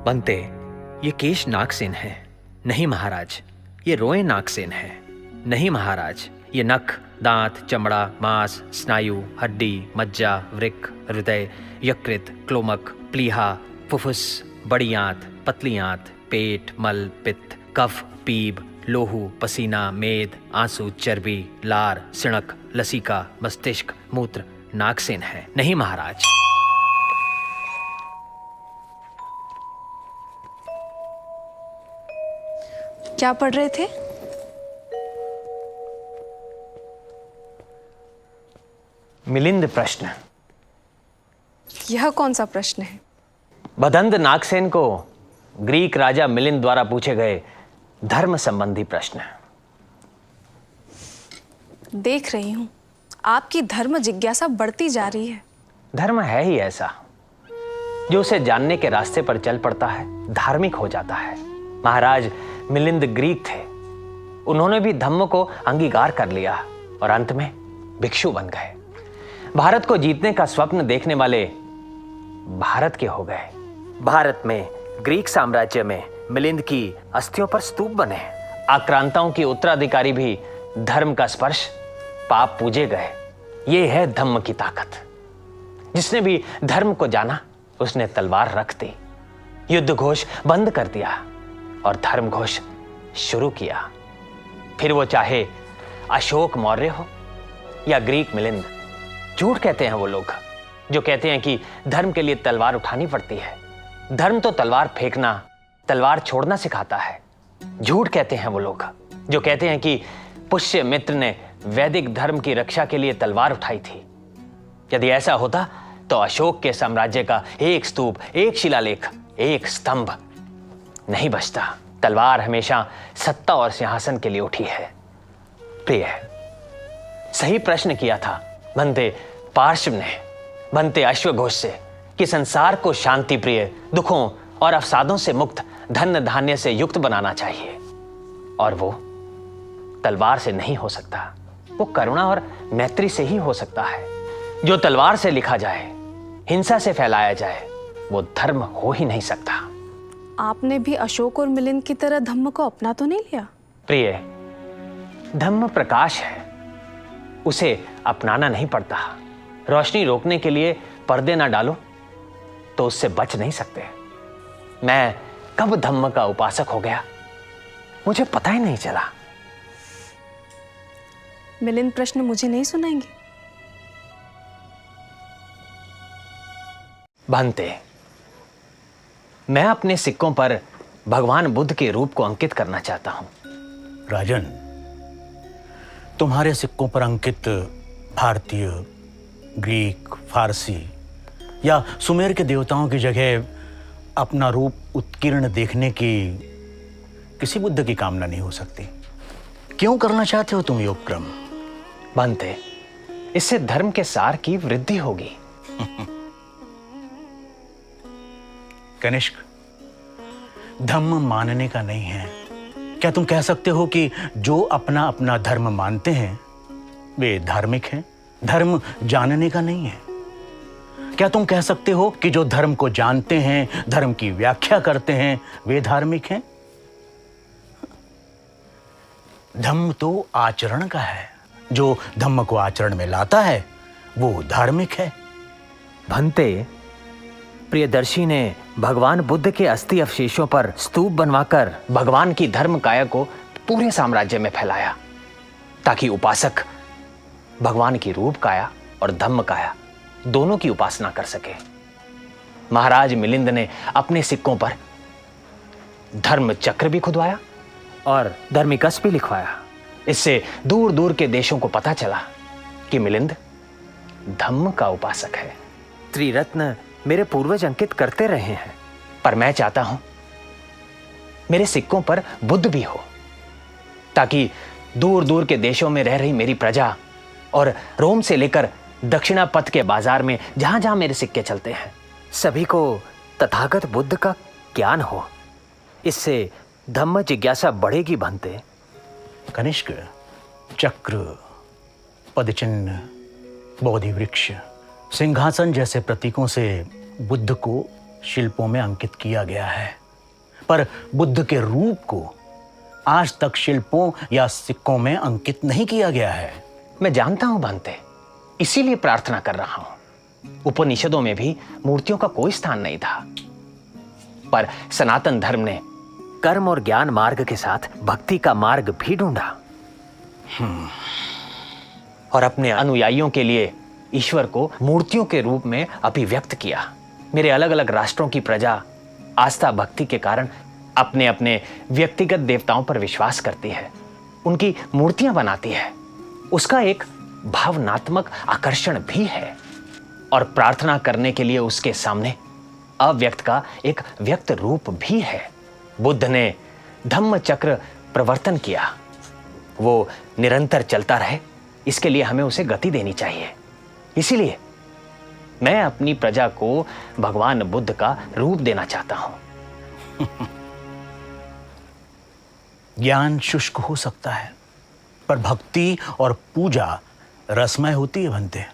बनते, ये केश नागसेन है। नहीं महाराज, ये रोए नागसेन है। नहीं महाराज, ये नख, दांत, चमड़ा, मांस, स्नायु, हड्डी, मज्जा, वृक्क, हृदय, यकृत, क्लोमक, प्लीहा, फुफ्फुस, बड़ी आंत, पतली आंत, पेट, मल, पित्त, कफ, पीब, लोहू, पसीना, मेद, आंसू, चर्बी, लार, सिणक, लसीका, मस्तिष्क, मूत्र नागसेन है। नहीं महाराज। क्या पढ़ रहे थे? मिलिंद प्रश्न। यह कौन सा प्रश्न है? बदंत नागसेन को ग्रीक राजा मिलिंद द्वारा पूछे गए धर्म संबंधी प्रश्न। देख रही हूं आपकी धर्म जिज्ञासा बढ़ती जा रही है। धर्म है ही ऐसा जो उसे जानने के रास्ते पर चल पड़ता है, धार्मिक हो जाता है। महाराज मिलिंद ग्रीक थे, उन्होंने भी धम्म को अंगीकार कर लिया और अंत में भिक्षु बन गए। भारत को जीतने का स्वप्न देखने वाले भारत के हो गए। भारत में ग्रीक साम्राज्य में मिलिंद की अस्थियों पर स्तूप बने। आक्रांताओं की उत्तराधिकारी भी धर्म का स्पर्श पाप पूजे गए। ये है धम्म की ताकत। जिसने भी धर्म को जाना उसने तलवार रख दी, युद्ध घोष बंद कर दिया और धर्म घोष शुरू किया। फिर वो चाहे अशोक मौर्य हो या ग्रीक मिलिंद। झूठ कहते हैं वो लोग जो कहते हैं कि धर्म के लिए तलवार उठानी पड़ती है। धर्म तो तलवार फेंकना, तलवार छोड़ना सिखाता है। झूठ कहते हैं वो लोग जो कहते हैं कि पुष्य मित्र ने वैदिक धर्म की रक्षा के लिए तलवार उठाई थी। यदि ऐसा होता तो अशोक के साम्राज्य का एक स्तूप, एक शिलालेख, एक स्तंभ नहीं बचता। तलवार हमेशा सत्ता और सिंहासन के लिए उठी है। प्रिय, सही प्रश्न किया था बनते पार्श्व ने, बनते अश्वघोष से कि संसार को शांति प्रिय, दुखों और अवसादों से मुक्त, धन धान्य से युक्त बनाना चाहिए। और वो तलवार से नहीं हो सकता, वो करुणा और मैत्री से ही हो सकता है। जो तलवार से लिखा जाए, हिंसा से फैलाया जाए, वो धर्म हो ही नहीं सकता। आपने भी अशोक और मिलिंद की तरह धम्म को अपना तो नहीं लिया? प्रिय, धम्म प्रकाश है, उसे अपनाना नहीं पड़ता। रोशनी रोकने के लिए पर्दे ना डालो तो उससे बच नहीं सकते। मैं कब धम्म का उपासक हो गया मुझे पता ही नहीं चला। मिलिंद प्रश्न मुझे नहीं सुनाएंगे? बनते, मैं अपने सिक्कों पर भगवान बुद्ध के रूप को अंकित करना चाहता हूं। राजन, तुम्हारे सिक्कों पर अंकित भारतीय, ग्रीक, फारसी या सुमेर के देवताओं की जगह अपना रूप उत्कीर्ण देखने की किसी बुद्ध की कामना नहीं हो सकती। क्यों करना चाहते हो तुम योग क्रम? बनते, इससे धर्म के सार की वृद्धि होगी। कनिष्क, धर्म मानने का नहीं है। क्या तुम कह सकते हो कि जो अपना अपना धर्म मानते हैं वे धार्मिक हैं? धर्म जानने का नहीं है। क्या तुम कह सकते हो कि जो धर्म को जानते हैं, धर्म की व्याख्या करते हैं, वे धार्मिक हैं? धम्म तो आचरण का है, जो धम्म को आचरण में लाता है वो धार्मिक है। भंते, प्रियदर्शी ने भगवान बुद्ध के अस्थि अवशेषों पर स्तूप बनवाकर भगवान की धर्म काया को पूरे साम्राज्य में फैलाया, ताकि उपासक भगवान की रूप काया और धम्म काया दोनों की उपासना कर सके। महाराज मिलिंद ने अपने सिक्कों पर धर्म चक्र भी खुदवाया और धर्मिकस भी लिखवाया। इससे दूर दूर के देशों को पता चला कि मिलिंद धम्म का उपासक है। त्रिरत्न मेरे पूर्वज अंकित करते रहे हैं, पर मैं चाहता हूं मेरे सिक्कों पर बुद्ध भी हो, ताकि दूर दूर के देशों में रह रही मेरी प्रजा और रोम से लेकर दक्षिणा पथ के बाजार में जहां जहां मेरे सिक्के चलते हैं, सभी को तथागत बुद्ध का ज्ञान हो। इससे धम्म जिज्ञासा बढ़ेगी भंते। कनिष्क, चक्र, पदचिन्ह, बोधि वृक्ष, सिंहासन जैसे प्रतीकों से बुद्ध को शिल्पों में अंकित किया गया है, पर बुद्ध के रूप को आज तक शिल्पों या सिक्कों में अंकित नहीं किया गया है। मैं जानता हूं भंते, इसीलिए प्रार्थना कर रहा हूं। उपनिषदों में भी मूर्तियों का कोई स्थान नहीं था, पर सनातन धर्म ने कर्म और ज्ञान मार्ग के साथ भक्ति का मार्ग भी ढूंढा और अपने अनुयायियों के लिए ईश्वर को मूर्तियों के रूप में अभिव्यक्त किया। मेरे अलग अलग राष्ट्रों की प्रजा आस्था भक्ति के कारण अपने अपने व्यक्तिगत देवताओं पर विश्वास करती है, उनकी मूर्तियां बनाती है। उसका एक भावनात्मक आकर्षण भी है और प्रार्थना करने के लिए उसके सामने अव्यक्त का एक व्यक्त रूप भी है। बुद्ध ने धम्म चक्र प्रवर्तन किया, वो निरंतर चलता रहे, इसके लिए हमें उसे गति देनी चाहिए। इसीलिए मैं अपनी प्रजा को भगवान बुद्ध का रूप देना चाहता हूं। ज्ञान शुष्क हो सकता है, पर भक्ति और पूजा रसमय होती है भंते।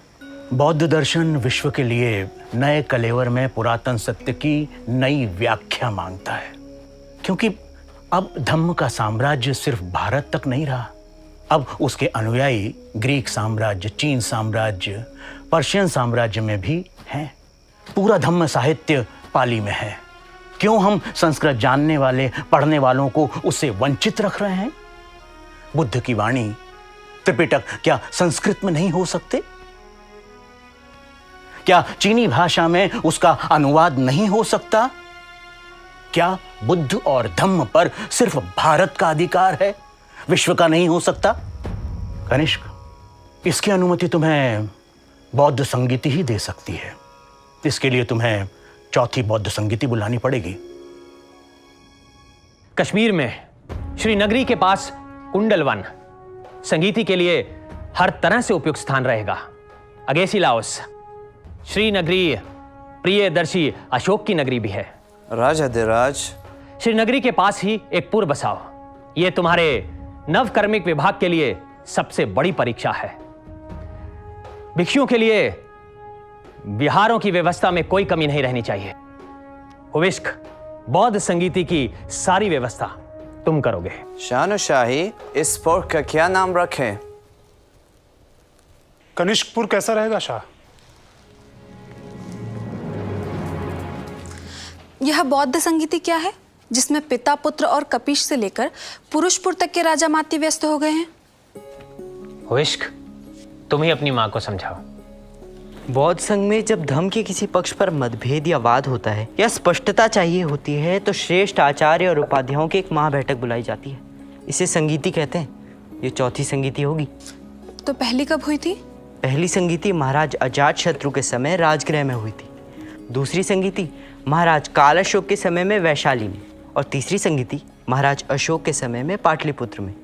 बौद्ध दर्शन विश्व के लिए नए कलेवर में पुरातन सत्य की नई व्याख्या मांगता है, क्योंकि अब धम्म का साम्राज्य सिर्फ भारत तक नहीं रहा। अब उसके अनुयायी ग्रीक साम्राज्य, चीन साम्राज्य, पर्शियन साम्राज्य में भी हैं। पूरा धम्म साहित्य पाली में है। क्यों हम संस्कृत जानने वाले, पढ़ने वालों को उससे वंचित रख रहे हैं? बुद्ध की वाणी, त्रिपिटक क्या संस्कृत में नहीं हो सकते? क्या चीनी भाषा में उसका अनुवाद नहीं हो सकता? क्या बुद्ध और धम्म पर सिर्फ भारत का अधिकार है, विश्व का नहीं हो सकता? कनिष्क, इसकी अनुमति तुम्हें बौद्ध संगीति ही दे सकती है। इसके लिए तुम्हें चौथी बौद्ध संगीति बुलानी पड़ेगी। कश्मीर में श्रीनगरी के पास कुंडल वन संगीति के लिए हर तरह से उपयुक्त स्थान रहेगा। अगेसी लाओस श्रीनगरी प्रियदर्शी अशोक की नगरी भी है। राजाधिराज, श्रीनगरी के पास ही एक पुर बसाओ। यह तुम्हारे नवकर्मिक विभाग के लिए सबसे बड़ी परीक्षा है। भिक्षुओं के लिए विहारों की व्यवस्था में कोई कमी नहीं रहनी चाहिए। हुविष्क, बौद्ध संगीति की सारी व्यवस्था तुम करोगे। शानुशाही, इस पुर का क्या नाम रखें? कनिष्कपुर कैसा रहेगा शाह? यह बौद्ध संगीति क्या है जिसमें पिता, पुत्र और कपीश से लेकर पुरुषपुर तक के राजा माती व्यस्त हो गए हैं? हुविष्क, तुम ही अपनी मां को समझाओ। बौद्ध संघ में जब धर्म के किसी पक्ष पर मतभेद या वाद होता है या स्पष्टता चाहिए होती है, तो श्रेष्ठ आचार्य और उपाध्यायों की एक महाबैठक बुलाई जाती है। इसे संगीति कहते हैं। ये चौथी संगीति होगी। तो पहली कब हुई थी? पहली संगीति महाराज अजातशत्रु के समय राजगृह में हुई थी। दूसरी संगीति महाराज काल अशोक के समय में वैशाली में, और तीसरी संगीति महाराज अशोक के समय में पाटलिपुत्र में,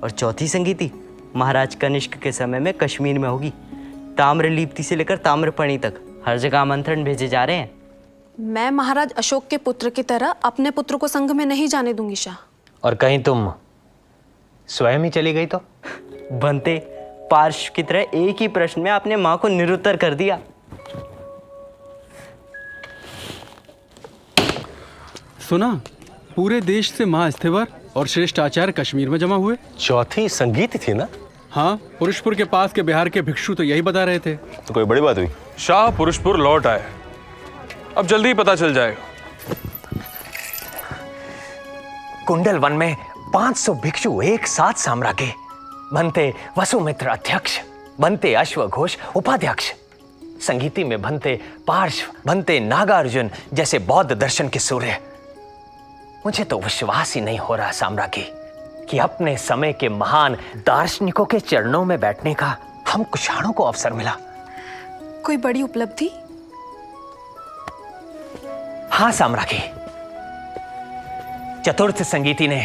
और चौथी संगीति महाराज कनिष्क के समय में कश्मीर में होगी। ताम्रलिप्ति से लेकर ताम्रपर्णी तक हर जगह आमंत्रण भेजे जा रहे हैं। मैं महाराज अशोक के पुत्र की तरह अपने पुत्र को संघ में नहीं जाने दूंगी शाह। और कहीं तुम स्वयं ही चली गई तो? बनते पार्श्व की तरह एक ही प्रश्न में आपने मां को निरुत्तर कर दिया। सुना, पूरे देश से महास्थेवर और श्रेष्ठ आचार्य कश्मीर में जमा हुए। चौथी संगीत थी ना? हाँ, पुरुषपुर के पास के बिहार के भिक्षु तो यही बता रहे थे। तो कोई बड़ी बात हुई? शाह पुरुषपुर लौट आए, अब जल्दी ही पता चल जाएगा। कुंडल वन में 500 भिक्षु एक साथ साम्राज्ञी बनते वसुमित्र अध्यक्ष, बनते अश्वघोष उपाध्यक्ष, संगीति में बनते पार्श्व, बनते नागार्जुन जैसे बौद्ध दर्शन के सूर्य। मुझे तो विश्वास ही नहीं हो रहा साम्राज्ञी कि अपने समय के महान दार्शनिकों के चरणों में बैठने का हम कुशाणों को अवसर मिला। कोई बड़ी उपलब्धि? हाँ साम्राज्ञी, चतुर्थ संगीति ने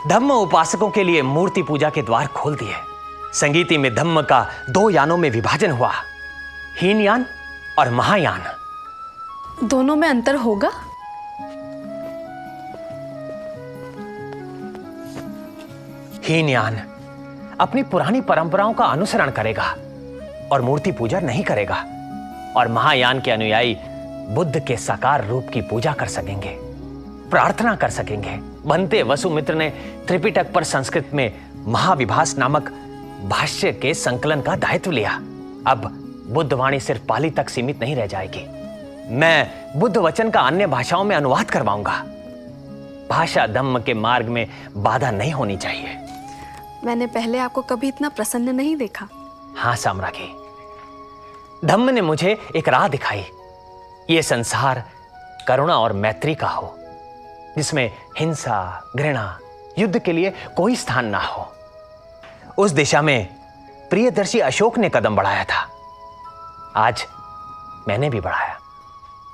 धम्म उपासकों के लिए मूर्ति पूजा के द्वार खोल दिए। संगीति में धम्म का 2 यानों में विभाजन हुआ, हीनयान और महायान। दोनों में अंतर होगा? हीनयान अपनी पुरानी परंपराओं का अनुसरण करेगा और मूर्ति पूजा नहीं करेगा, और महायान के अनुयायी बुद्ध के साकार रूप की पूजा कर सकेंगे, प्रार्थना कर सकेंगे। बनते वसुमित्र ने त्रिपिटक पर संस्कृत में महाविभास नामक भाष्य के संकलन का दायित्व लिया। अब बुद्ध वाणी सिर्फ पाली तक सीमित नहीं रह जाएगी। मैं बुद्ध वचन का अन्य भाषाओं में अनुवाद करवाऊंगा। भाषा धम्म के मार्ग में बाधा नहीं होनी चाहिए। मैंने पहले आपको कभी इतना प्रसन्न नहीं देखा। हाँ साम्राज्ञी, धम्म ने मुझे एक राह दिखाई। ये संसार करुणा और मैत्री का हो, जिसमें हिंसा, घृणा, युद्ध के लिए कोई स्थान ना हो। उस दिशा में प्रियदर्शी अशोक ने कदम बढ़ाया था, आज मैंने भी बढ़ाया।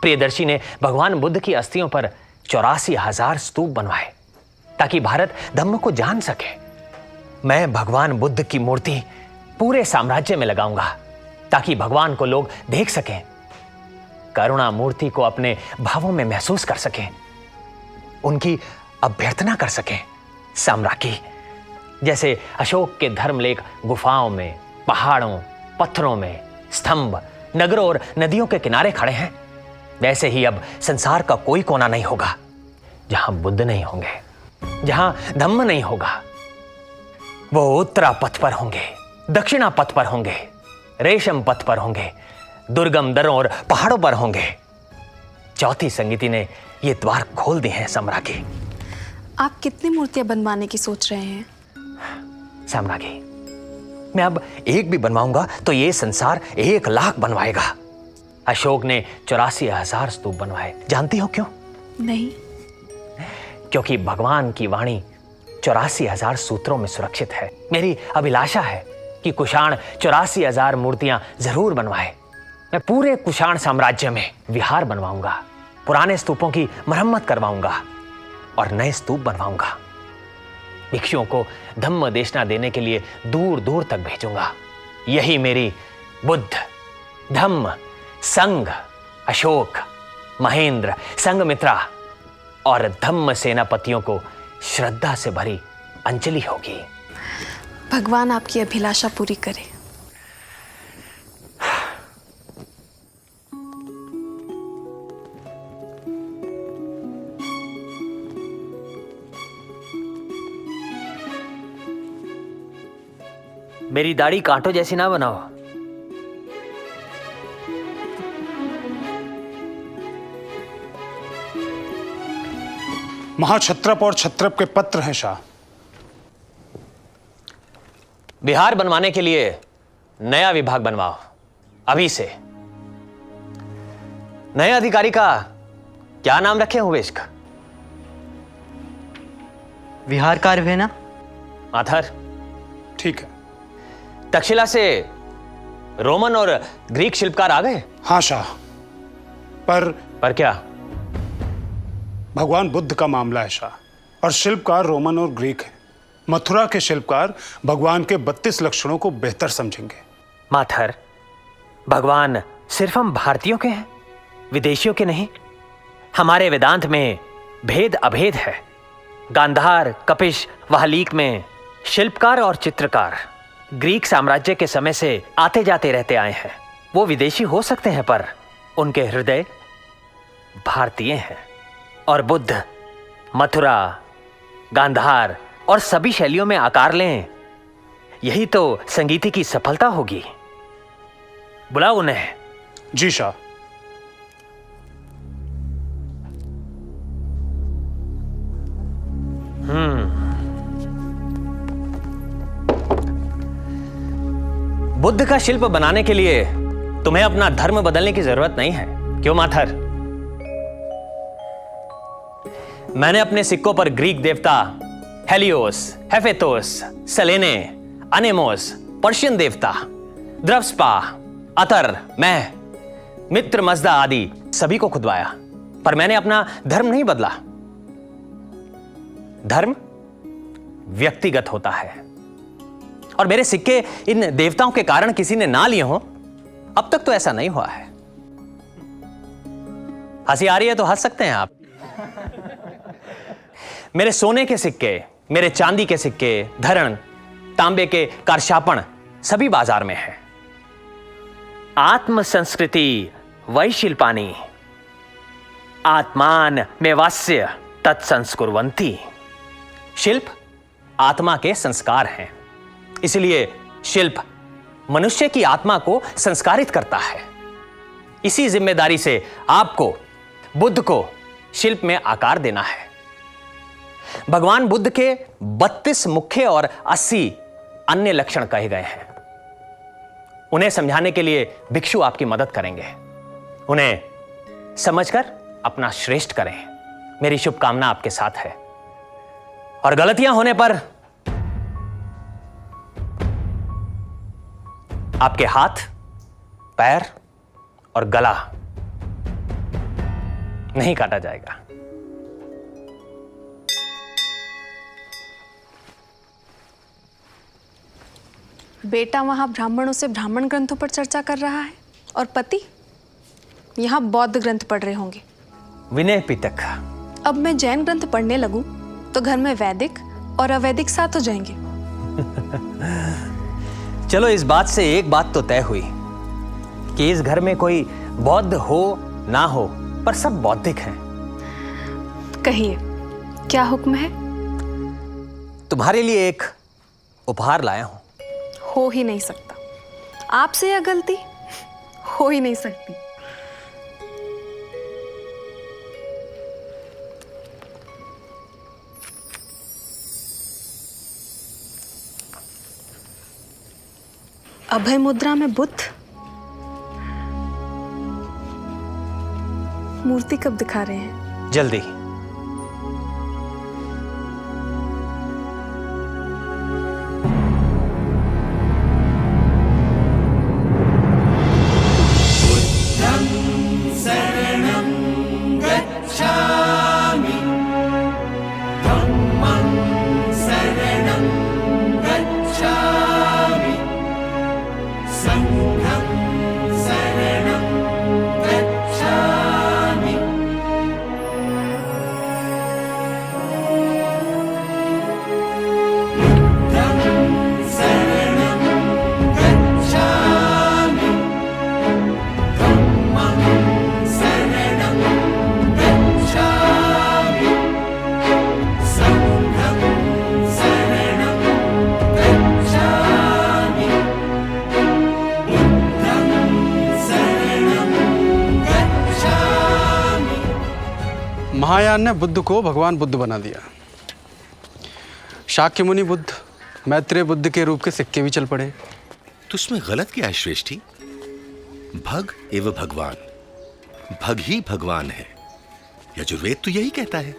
प्रियदर्शी ने भगवान बुद्ध की अस्थियों पर 84,000 स्तूप बनवाए ताकि भारत धम्म को जान सके। मैं भगवान बुद्ध की मूर्ति पूरे साम्राज्य में लगाऊंगा ताकि भगवान को लोग देख सकें, करुणा मूर्ति को अपने भावों में महसूस कर सकें, उनकी अभ्यर्थना कर सकें। साम्राज्ञी, जैसे अशोक के धर्मलेख गुफाओं में, पहाड़ों, पत्थरों में, स्तंभ, नगरों और नदियों के किनारे खड़े हैं, वैसे ही अब संसार का कोई कोना नहीं होगा जहां बुद्ध नहीं होंगे, जहां धम्म नहीं होगा। वो उत्तरा पथ पर होंगे, दक्षिणा पथ पर होंगे, रेशम पथ पर होंगे, दुर्गम दरों और पहाड़ों पर होंगे। चौथी संगीति ने ये द्वार खोल दिए हैं सम्राज्ञी। आप कितनी मूर्तियां बनवाने की सोच रहे हैं? सम्राज्ञी, मैं अब एक भी बनवाऊंगा तो ये संसार 1 लाख बनवाएगा। अशोक ने 84,000 स्तूप बनवाए। जानती हो क्यों? नहीं। क्योंकि भगवान की वाणी 84,000 सूत्रों में सुरक्षित है। मेरी अभिलाषा है कि कुषाण 84,000 मूर्तियां जरूर बनवाए। मैं पूरे कुषाण साम्राज्य में विहार बनवाऊंगा, पुराने स्तूपों की मरम्मत करवाऊंगा और नए स्तूप बनवाऊंगा। भिक्षुओं को धम्म देशना देने के लिए दूर दूर तक भेजूंगा। यही मेरी बुद्ध, धम्म, संघ, अशोक, महेंद्र, संघमित्रा और धम्म सेनापतियों को श्रद्धा से भरी अंजलि होगी। भगवान आपकी अभिलाषा पूरी करे। मेरी दाढ़ी कांटों जैसी ना बनाओ। महाक्षत्रप और क्षत्रप के पत्र हैं शाह। बिहार बनवाने के लिए नया विभाग बनवाओ अभी से। नए अधिकारी का क्या नाम रखे हो इश्क? विहार कार्य है ना? माथर। ठीक है। तक्षशिला से रोमन और ग्रीक शिल्पकार आ गए? हाँ शाह, पर क्या? भगवान बुद्ध का मामला है शाह, और शिल्पकार रोमन और ग्रीक हैं। मथुरा के शिल्पकार भगवान के 32 लक्षणों को बेहतर समझेंगे। माथर, भगवान सिर्फ हम भारतीयों के हैं, विदेशियों के नहीं। हमारे वेदांत में भेद अभेद है। गांधार, कपिश, वाहलीक में शिल्पकार और चित्रकार ग्रीक साम्राज्य के समय से आते जाते रहते आए हैं। वो विदेशी हो सकते हैं पर उनके हृदय भारतीय हैं। और बुद्ध मथुरा, गांधार और सभी शैलियों में आकार लें, यही तो संगीति की सफलता होगी। बुलाओ उन्हें। जी शाह। बुद्ध का शिल्प बनाने के लिए तुम्हें अपना धर्म बदलने की जरूरत नहीं है, क्यों माथर? मैंने अपने सिक्कों पर ग्रीक देवता हेलियोस, हेफेतोस, सेलेने, अनेमोस, पर्शियन देवता द्रव्सपा, अतर, मैं, मित्र मजदा आदि सभी को खुदवाया, पर मैंने अपना धर्म नहीं बदला। धर्म व्यक्तिगत होता है, और मेरे सिक्के इन देवताओं के कारण किसी ने ना लिए हों, अब तक तो ऐसा नहीं हुआ है। हंसी आ रही है तो हंस सकते हैं आप। मेरे सोने के सिक्के, मेरे चांदी के सिक्के, धरण, तांबे के कारशापण सभी बाजार में है। आत्म संस्कृति वैशिल्पानी आत्मान में वास्य तत्संस्कुर्वन्ति। शिल्प आत्मा के संस्कार हैं, इसलिए शिल्प मनुष्य की आत्मा को संस्कारित करता है। इसी जिम्मेदारी से आपको, बुद्ध को, शिल्प में आकार देना है। भगवान बुद्ध के 32 मुख्य और 80 अन्य लक्षण कहे गए हैं। उन्हें समझाने के लिए भिक्षु आपकी मदद करेंगे। उन्हें समझकर अपना श्रेष्ठ करें। मेरी शुभकामना आपके साथ है, और गलतियां होने पर आपके हाथ, पैर और गला नहीं काटा जाएगा। बेटा वहां ब्राह्मणों से ब्राह्मण ग्रंथों पर चर्चा कर रहा है, और पति यहाँ बौद्ध ग्रंथ पढ़ रहे होंगे। विनय पिटक। अब मैं जैन ग्रंथ पढ़ने लगूं तो घर में वैदिक और अवैदिक साथ हो जाएंगे। चलो, इस बात से एक बात तो तय हुई कि इस घर में कोई बौद्ध हो ना हो, पर सब बौद्धिक हैं। कहिए, क्या हुक्म है? तुम्हारे लिए एक उपहार लाया हूं। हो ही नहीं सकता, आपसे यह गलती हो ही नहीं सकती। अभय मुद्रा में बुद्ध मूर्ति कब दिखा रहे हैं? जल्दी। महायान ने बुद्ध को भगवान बुद्ध बना दिया। शाक्य मुनि बुद्ध, मैत्रेय बुद्ध के रूप के सिक्के भी चल पड़े। तो उसमें गलत क्या है श्रेष्ठी? भग एवं भगवान, भग ही भगवान है। यजुर्वेद तो यही कहता है।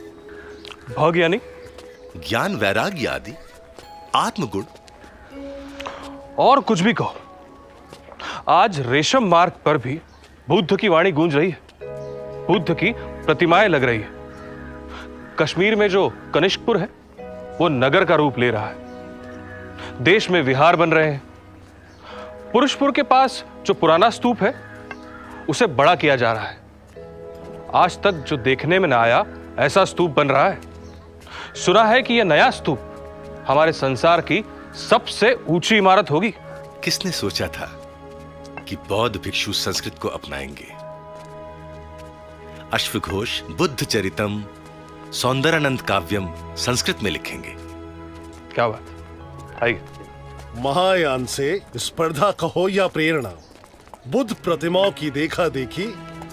भग यानी ज्ञान, वैराग्य आदि आत्मगुण। और कुछ भी कहो, आज रेशम मार्ग पर भी बुद्ध की वाणी गूंज रही है, बुद्ध की प्रतिमाएं लग रही है। कश्मीर में जो कनिष्कपुर है वो नगर का रूप ले रहा है। देश में विहार बन रहे हैं। पुरुषपुर के पास जो पुराना स्तूप है उसे बड़ा किया जा रहा है। आज तक जो देखने में ना आया ऐसा स्तूप बन रहा है। सुना है कि यह नया स्तूप हमारे संसार की सबसे ऊंची इमारत होगी। किसने सोचा था कि बौद्ध भिक्षु संस्कृत को अपनाएंगे? अश्वघोष बुद्ध चरितम, सौंदरानंद काव्यम संस्कृत में लिखेंगे। क्या बात, आइए। महायान से स्पर्धा कहो या प्रेरणा, बुद्ध प्रतिमाओं की देखा देखी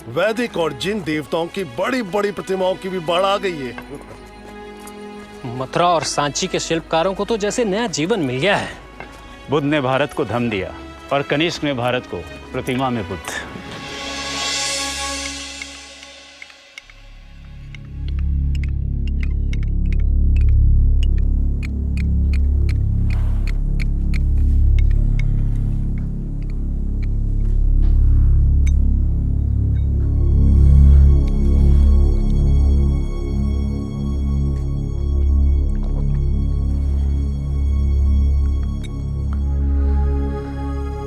वैदिक और जिन देवताओं की बड़ी बड़ी प्रतिमाओं की भी बाढ़ आ गई है। मथुरा और सांची के शिल्पकारों को तो जैसे नया जीवन मिल गया है। बुद्ध ने भारत को धम दिया और कनिष्क ने भारत को प्रतिमा में बुद्ध।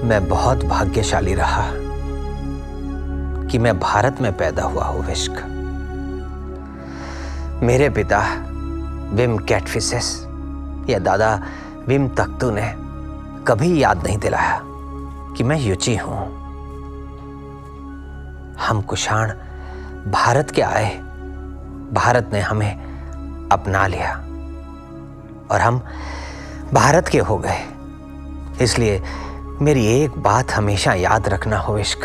मैं बहुत भाग्यशाली रहा कि मैं भारत में पैदा हुआ हूं विश्क। मेरे पिता विम कैटफिसेस या दादा विम तख्तू ने कभी याद नहीं दिलाया कि मैं युची हूं। हम कुषाण भारत के आए, भारत ने हमें अपना लिया और हम भारत के हो गए। इसलिए मेरी एक बात हमेशा याद रखना हो इश्क,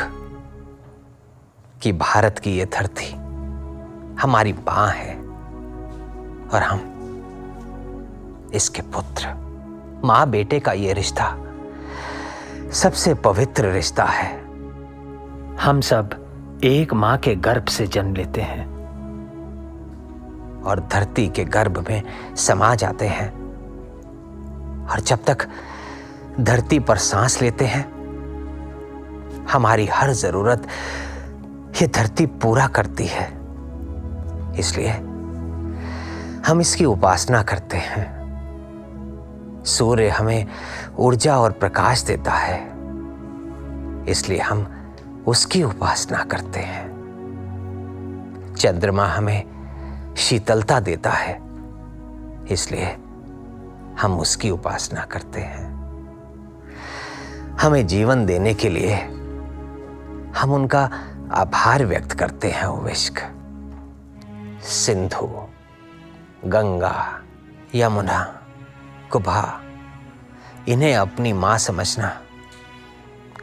कि भारत की ये धरती हमारी मां है और हम इसके पुत्र। मां बेटे का ये रिश्ता सबसे पवित्र रिश्ता है। हम सब एक मां के गर्भ से जन्म लेते हैं और धरती के गर्भ में समा जाते हैं, और जब तक धरती पर सांस लेते हैं हमारी हर जरूरत ये धरती पूरा करती है। इसलिए हम इसकी उपासना करते हैं। सूर्य हमें ऊर्जा और प्रकाश देता है, इसलिए हम उसकी उपासना करते हैं। चंद्रमा हमें शीतलता देता है, इसलिए हम उसकी उपासना करते हैं। हमें जीवन देने के लिए हम उनका आभार व्यक्त करते हैं विश्क। सिंधु, गंगा, यमुना, कुभा, इन्हें अपनी मां समझना,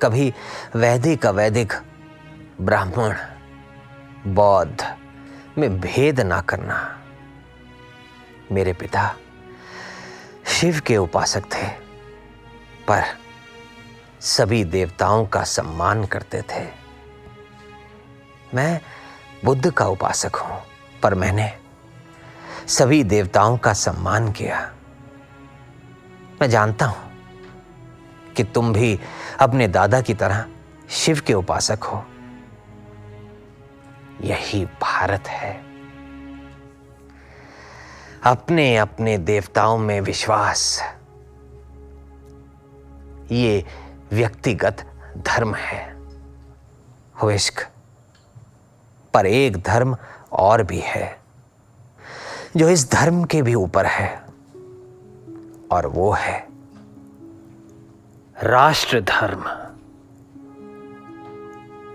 कभी वैदिक अवैदिक, ब्राह्मण बौद्ध में भेद ना करना। मेरे पिता शिव के उपासक थे, पर सभी देवताओं का सम्मान करते थे। मैं बुद्ध का उपासक हूं, पर मैंने सभी देवताओं का सम्मान किया। मैं जानता हूं कि तुम भी अपने दादा की तरह शिव के उपासक हो। यही भारत है। अपने अपने देवताओं में विश्वास, ये व्यक्तिगत धर्म है विश्क। पर एक धर्म और भी है जो इस धर्म के भी ऊपर है, और वो है राष्ट्र धर्म।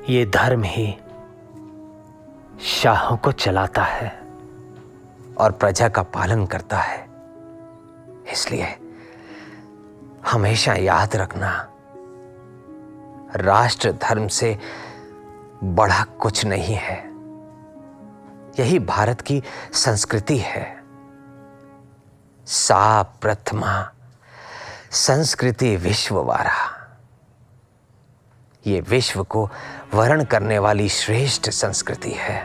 ये धर्म ही शाहों को चलाता है और प्रजा का पालन करता है। इसलिए हमेशा याद रखना, राष्ट्र धर्म से बड़ा कुछ नहीं है। यही भारत की संस्कृति है। सा प्रथमा संस्कृति विश्ववारा। ये विश्व को वर्ण करने वाली श्रेष्ठ संस्कृति है।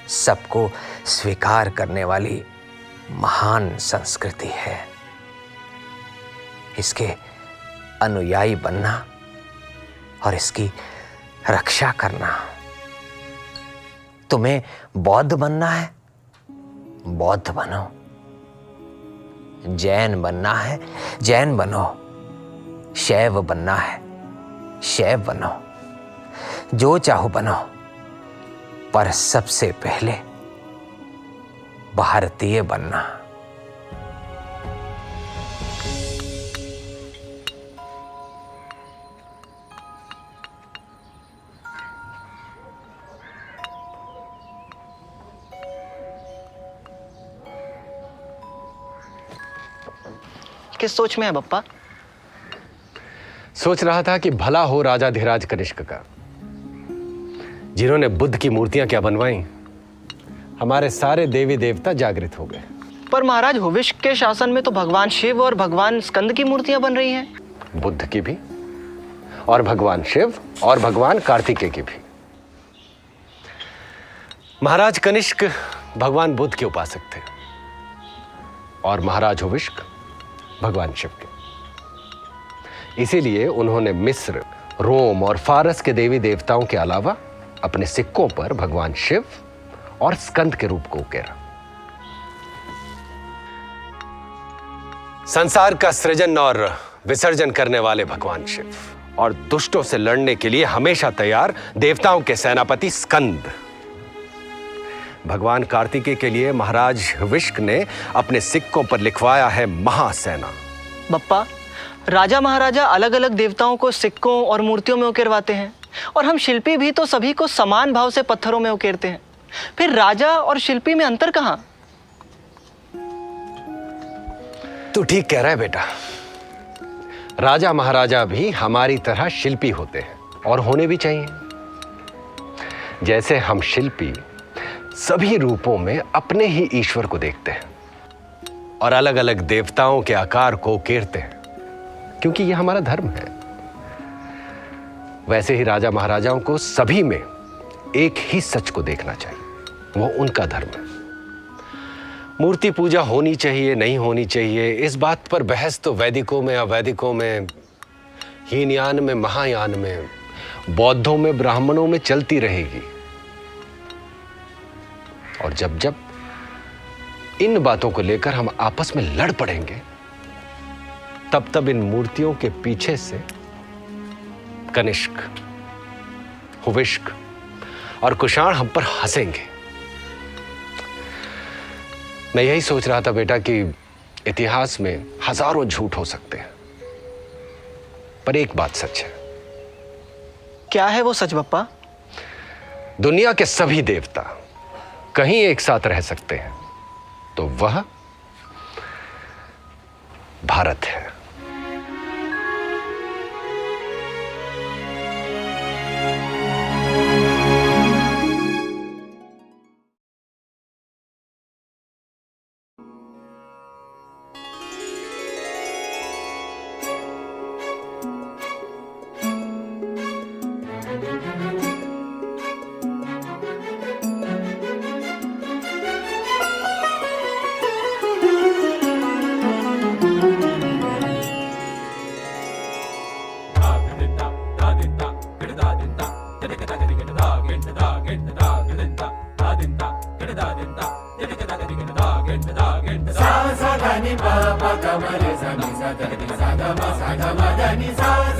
सबको स्वीकार करने वाली महान संस्कृति है। इसके अनुयायी बनना और इसकी रक्षा करना। तुम्हें बौद्ध बनना है, बौद्ध बनो। जैन बनना है, जैन बनो। शैव बनना है, शैव बनो। जो चाहो बनो, पर सबसे पहले भारतीय बनना। किस सोच में है बप्पा? सोच रहा था कि भला हो राजाधिराज कनिष्क का, जिन्होंने बुद्ध की मूर्तियां क्या बनवाई, हमारे सारे देवी देवता जागृत हो गए। पर महाराज हुविष्क के शासन में तो भगवान शिव और भगवान स्कंद की मूर्तियां बन रही हैं। बुद्ध की भी, और भगवान शिव और भगवान कार्तिकेय की भी। महाराज कनिष्क भगवान बुद्ध के उपासक थे और महाराज हुविष्क भगवान शिव के। इसीलिए उन्होंने मिस्र, रोम और फारस के देवी देवताओं के अलावा अपने सिक्कों पर भगवान शिव और स्कंद के रूप को उकेरा। संसार का सृजन और विसर्जन करने वाले भगवान शिव और दुष्टों से लड़ने के लिए हमेशा तैयार देवताओं के सेनापति स्कंद। भगवान कार्तिकेय के लिए महाराज हुविष्क ने अपने सिक्कों पर लिखवाया है महासेना। बप्पा, राजा महाराजा अलग अलग देवताओं को सिक्कों और मूर्तियों में उकेरवाते हैं, और हम शिल्पी भी तो सभी को समान भाव से पत्थरों में उकेरते हैं। फिर राजा और शिल्पी में अंतर कहां? तू ठीक कह रहा है बेटा। राजा महाराजा भी हमारी तरह शिल्पी होते हैं और होने भी चाहिए। जैसे हम शिल्पी सभी रूपों में अपने ही ईश्वर को देखते हैं और अलग अलग देवताओं के आकार को उकेरते हैं, क्योंकि यह हमारा धर्म है। वैसे ही राजा महाराजाओं को सभी में एक ही सच को देखना चाहिए, वो उनका धर्म है। मूर्ति पूजा होनी चाहिए नहीं होनी चाहिए, इस बात पर बहस तो वैदिकों में, अवैदिकों में, हीनयान में, महायान में, बौद्धों में, ब्राह्मणों में चलती रहेगी। और जब जब इन बातों को लेकर हम आपस में लड़ पड़ेंगे, तब तब इन मूर्तियों के पीछे से कनिष्क, हुविष्क और कुषाण हम पर हंसेंगे। मैं यही सोच रहा था बेटा कि इतिहास में हजारों झूठ हो सकते हैं, पर एक बात सच है। क्या है वो सच बप्पा? दुनिया के सभी देवता कहीं एक साथ रह सकते हैं, तो वह भारत है। Sa